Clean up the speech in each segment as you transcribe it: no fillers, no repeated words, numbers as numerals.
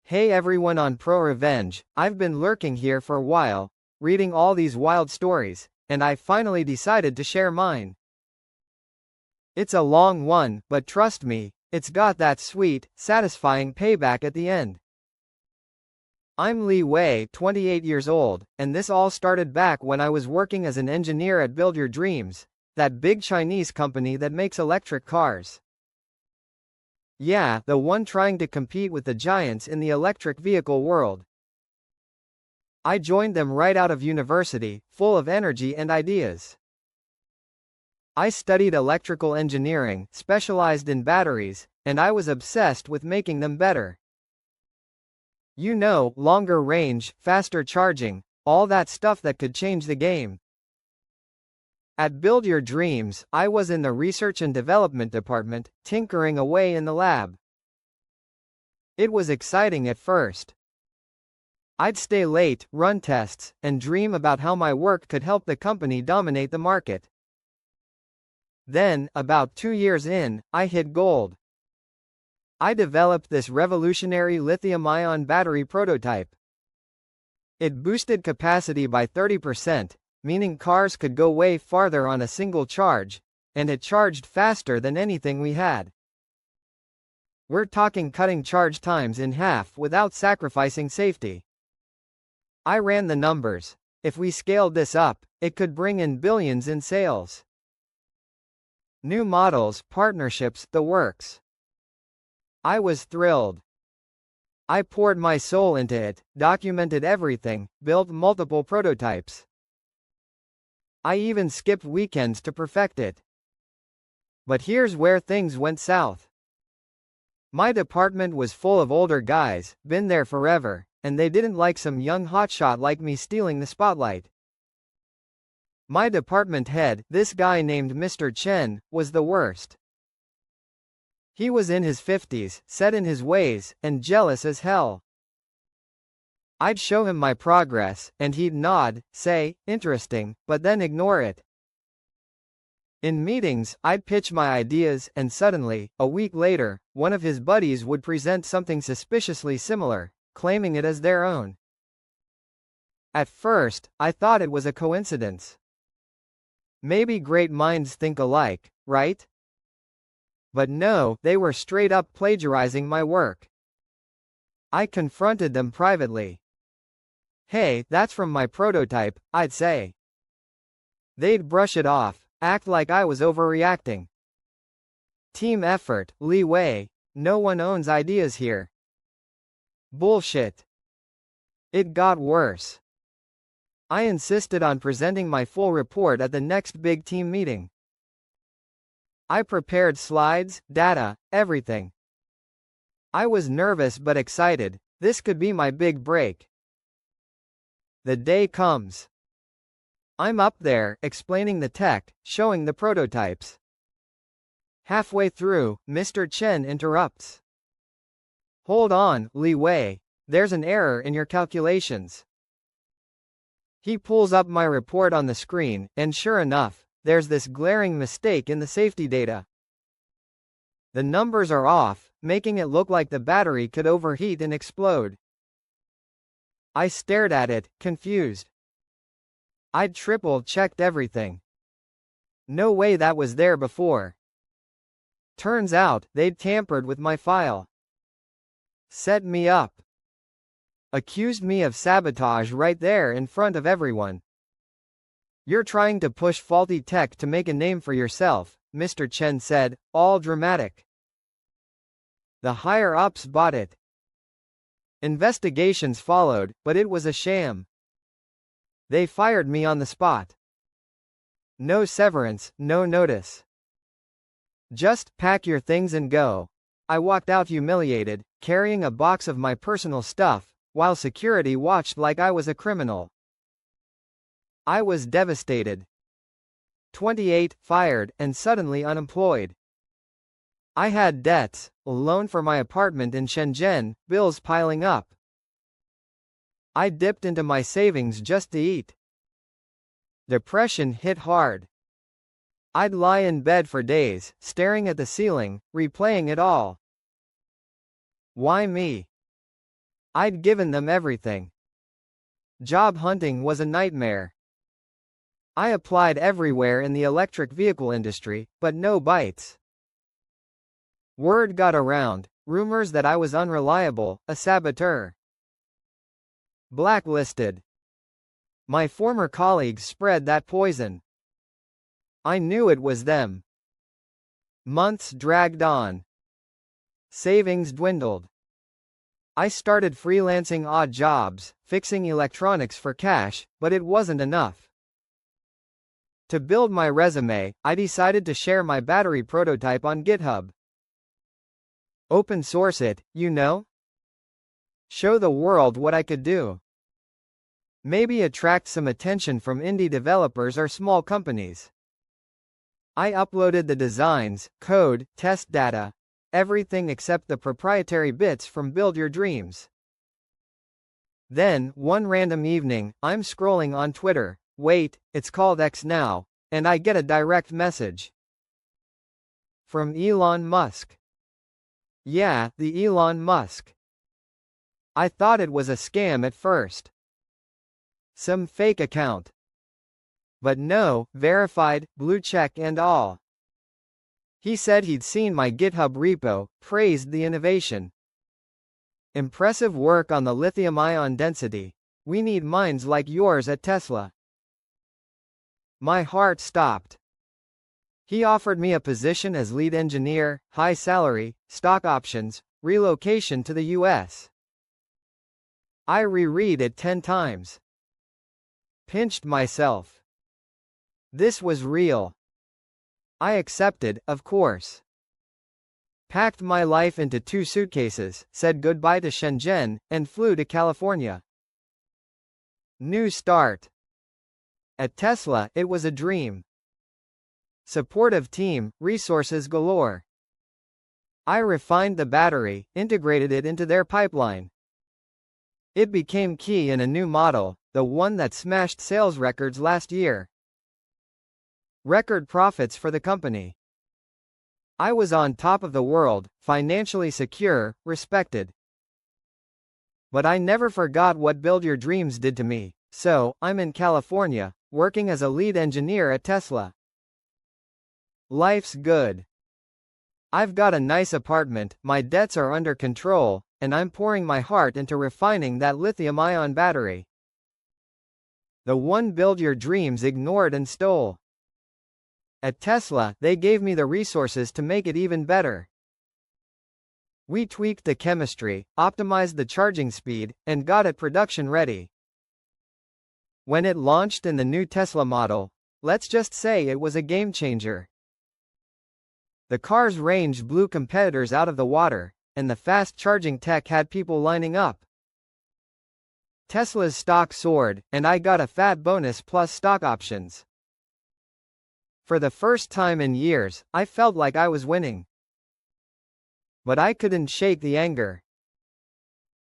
Hey everyone on ProRevenge, I've been lurking here for a while, reading all these wild stories, and I finally decided to share mine. It's a long one, but trust me, it's got that sweet, satisfying payback at the end. I'm Li Wei, 28 years old, and this all started back when I was working as an engineer at Build Your Dreams, that big Chinese company that makes electric cars. Yeah, the one trying to compete with the giants in the electric vehicle world. I joined them right out of university, full of energy and ideas. I studied electrical engineering, specialized in batteries, and I was obsessed with making them better. You know, longer range, faster charging, all that stuff that could change the game. At Build Your Dreams, I was in the research and development department, tinkering away in the lab. It was exciting at first. I'd stay late, run tests, and dream about how my work could help the company dominate the market. Then, about 2 years in, I hit gold. I developed this revolutionary lithium-ion battery prototype. It boosted capacity by 30%, meaning cars could go way farther on a single charge, and it charged faster than anything we had. We're talking cutting charge times in half without sacrificing safety. I ran the numbers. If we scaled this up, it could bring in billions in sales. New models, partnerships, the works. I was thrilled. I poured my soul into it, documented everything, built multiple prototypes. I even skipped weekends to perfect it. But here's where things went south. My department was full of older guys, been there forever, and they didn't like some young hotshot like me stealing the spotlight. My department head, this guy named Mr. Chen, was the worst. He was in his 50s, set in his ways, and jealous as hell. I'd show him my progress, and he'd nod, say, interesting, but then ignore it. In meetings, I'd pitch my ideas, and suddenly, a week later, one of his buddies would present something suspiciously similar, claiming it as their own. At first, I thought it was a coincidence. Maybe great minds think alike, right? But no, they were straight up plagiarizing my work. I confronted them privately. Hey, that's from my prototype, I'd say. They'd brush it off, act like I was overreacting. Team effort, Li Wei. No one owns ideas here. Bullshit. It got worse. I insisted on presenting my full report at the next big team meeting. I prepared slides, data, everything. I was nervous but excited. This could be my big break. The day comes. I'm up there, explaining the tech, showing the prototypes. Halfway through, Mr. Chen interrupts. Hold on, Li Wei. There's an error in your calculations. He pulls up my report on the screen, and sure enough, there's this glaring mistake in the safety data. The numbers are off, making it look like the battery could overheat and explode. I stared at it, confused. I'd triple-checked everything. No way that was there before. Turns out, they'd tampered with my file. Set me up. Accused me of sabotage right there in front of everyone. You're trying to push faulty tech to make a name for yourself, Mr. Chen said, all dramatic. The higher-ups bought it. Investigations followed, but it was a sham. They fired me on the spot. No severance, no notice. Just pack your things and go. I walked out humiliated, carrying a box of my personal stuff, while security watched like I was a criminal. I was devastated. 28, fired, and suddenly unemployed. I had debts, a loan for my apartment in Shenzhen, bills piling up. I dipped into my savings just to eat. Depression hit hard. I'd lie in bed for days, staring at the ceiling, replaying it all. Why me? I'd given them everything. Job hunting was a nightmare. I applied everywhere in the electric vehicle industry, but no bites. Word got around, rumors that I was unreliable, a saboteur. Blacklisted. My former colleagues spread that poison. I knew it was them. Months dragged on. Savings dwindled. I started freelancing odd jobs, fixing electronics for cash, but it wasn't enough. To build my resume, I decided to share my battery prototype on GitHub. Open source it, you know? Show the world what I could do. Maybe attract some attention from indie developers or small companies. I uploaded the designs, code, test data, everything except the proprietary bits from Build Your Dreams. Then, one random evening, I'm scrolling on Twitter, wait, it's called X now, and I get a direct message. From Elon Musk. Yeah, the Elon Musk. I thought it was a scam at first. Some fake account. But no, verified, blue check and all. He said he'd seen my GitHub repo, praised the innovation. Impressive work on the lithium-ion density. We need minds like yours at Tesla. My heart stopped. He offered me a position as lead engineer, high salary, stock options, relocation to the US. I reread it 10 times. Pinched myself. This was real. I accepted, of course. Packed my life into 2 suitcases, said goodbye to Shenzhen, and flew to California. New start. At Tesla, it was a dream. Supportive team, resources galore. I refined the battery, integrated it into their pipeline. It became key in a new model, the one that smashed sales records last year. Record profits for the company. I was on top of the world, financially secure, respected. But I never forgot what Build Your Dreams did to me, so, I'm in California, working as a lead engineer at Tesla. Life's good. I've got a nice apartment, my debts are under control, and I'm pouring my heart into refining that lithium-ion battery. The one Build Your Dreams ignored and stole. At Tesla, they gave me the resources to make it even better. We tweaked the chemistry, optimized the charging speed, and got it production ready. When it launched in the new Tesla model, let's just say it was a game changer. The car's range blew competitors out of the water, and the fast charging tech had people lining up. Tesla's stock soared, and I got a fat bonus plus stock options. For the first time in years, I felt like I was winning. But I couldn't shake the anger.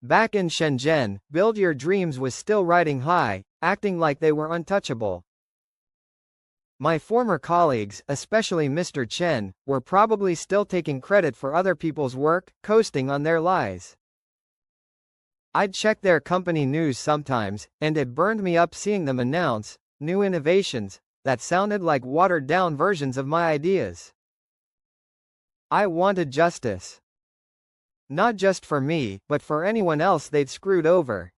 Back in Shenzhen, Build Your Dreams was still riding high, acting like they were untouchable. My former colleagues, especially Mr. Chen, were probably still taking credit for other people's work, coasting on their lies. I'd check their company news sometimes, and it burned me up seeing them announce new innovations that sounded like watered-down versions of my ideas. I wanted justice. Not just for me, but for anyone else they'd screwed over.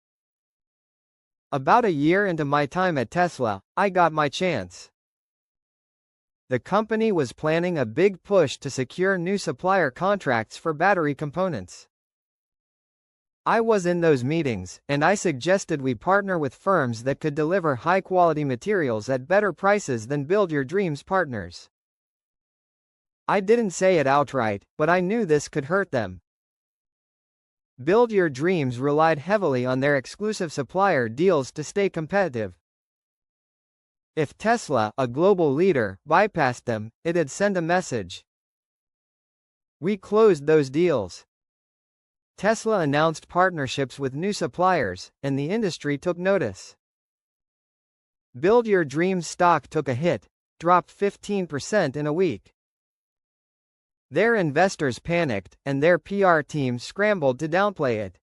About a year into my time at Tesla, I got my chance. The company was planning a big push to secure new supplier contracts for battery components. I was in those meetings, and I suggested we partner with firms that could deliver high-quality materials at better prices than Build Your Dreams partners. I didn't say it outright, but I knew this could hurt them. Build Your Dreams relied heavily on their exclusive supplier deals to stay competitive. If Tesla, a global leader, bypassed them, it'd send a message. We closed those deals. Tesla announced partnerships with new suppliers, and the industry took notice. Build Your Dreams stock took a hit, dropped 15% in a week. Their investors panicked, and their PR team scrambled to downplay it.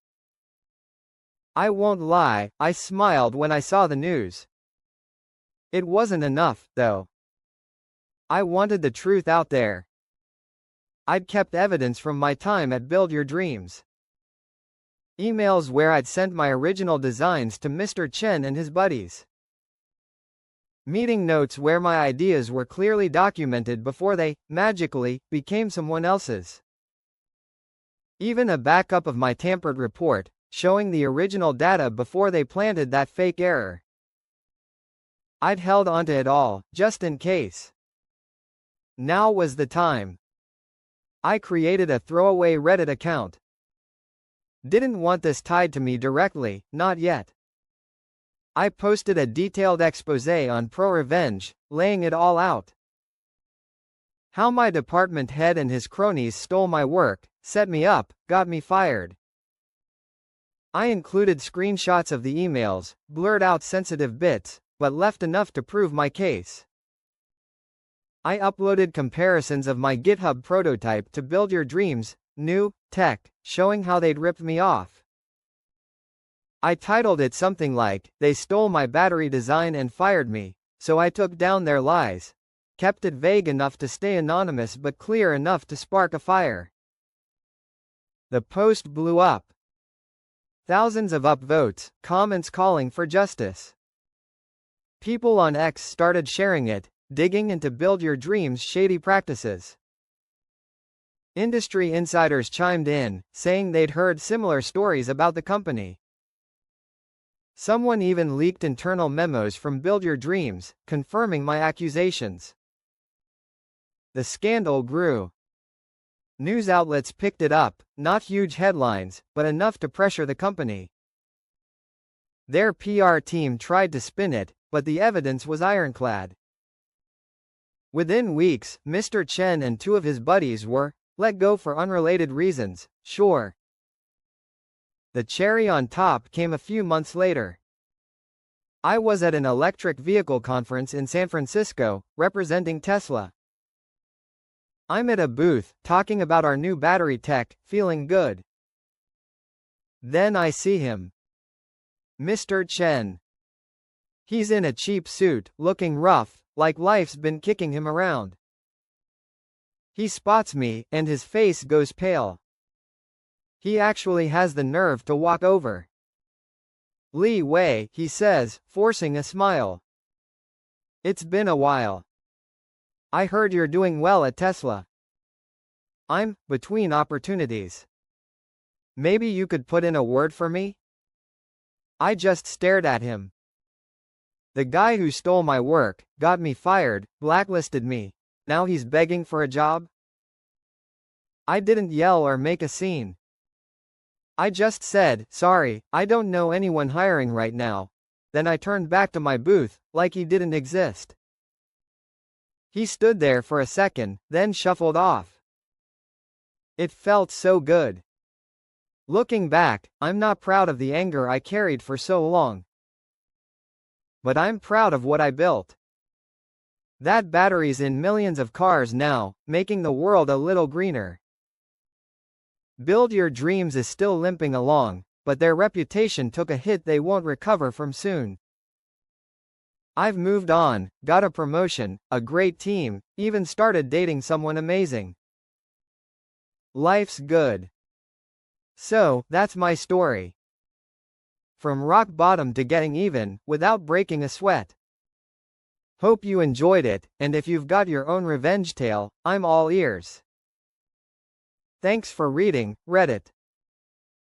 I won't lie, I smiled when I saw the news. It wasn't enough, though. I wanted the truth out there. I'd kept evidence from my time at Build Your Dreams. Emails where I'd sent my original designs to Mr. Chen and his buddies. Meeting notes where my ideas were clearly documented before they, magically, became someone else's. Even a backup of my tampered report, showing the original data before they planted that fake error. I'd held onto it all, just in case. Now was the time. I created a throwaway Reddit account. Didn't want this tied to me directly, not yet. I posted a detailed expose on ProRevenge, laying it all out. How my department head and his cronies stole my work, set me up, got me fired. I included screenshots of the emails, blurred out sensitive bits, but left enough to prove my case. I uploaded comparisons of my GitHub prototype to Build Your Dreams, new tech, showing how they'd ripped me off. I titled it something like, "They stole my battery design and fired me, so I took down their lies." Kept it vague enough to stay anonymous but clear enough to spark a fire. The post blew up. Thousands of upvotes, comments calling for justice. People on X started sharing it, digging into Build Your Dreams' shady practices. Industry insiders chimed in, saying they'd heard similar stories about the company. Someone even leaked internal memos from Build Your Dreams, confirming my accusations. The scandal grew. News outlets picked it up, not huge headlines, but enough to pressure the company. Their PR team tried to spin it, but the evidence was ironclad. Within weeks, Mr. Chen and two of his buddies were let go for unrelated reasons, sure. The cherry on top came a few months later. I was at an electric vehicle conference in San Francisco, representing Tesla. I'm at a booth, talking about our new battery tech, feeling good. Then I see him. Mr. Chen. He's in a cheap suit, looking rough, like life's been kicking him around. He spots me, and his face goes pale. He actually has the nerve to walk over. "Li Wei," he says, forcing a smile. "It's been a while. I heard you're doing well at Tesla. I'm between opportunities. Maybe you could put in a word for me?" I just stared at him. The guy who stole my work, got me fired, blacklisted me. Now he's begging for a job? I didn't yell or make a scene. I just said, "Sorry, I don't know anyone hiring right now." Then I turned back to my booth, like he didn't exist. He stood there for a second, then shuffled off. It felt so good. Looking back, I'm not proud of the anger I carried for so long. But I'm proud of what I built. That battery's in millions of cars now, making the world a little greener. Build Your Dreams is still limping along, but their reputation took a hit they won't recover from soon. I've moved on, got a promotion, a great team, even started dating someone amazing. Life's good. So, that's my story. From rock bottom to getting even, without breaking a sweat. Hope you enjoyed it, and if you've got your own revenge tale, I'm all ears. Thanks for reading, Reddit.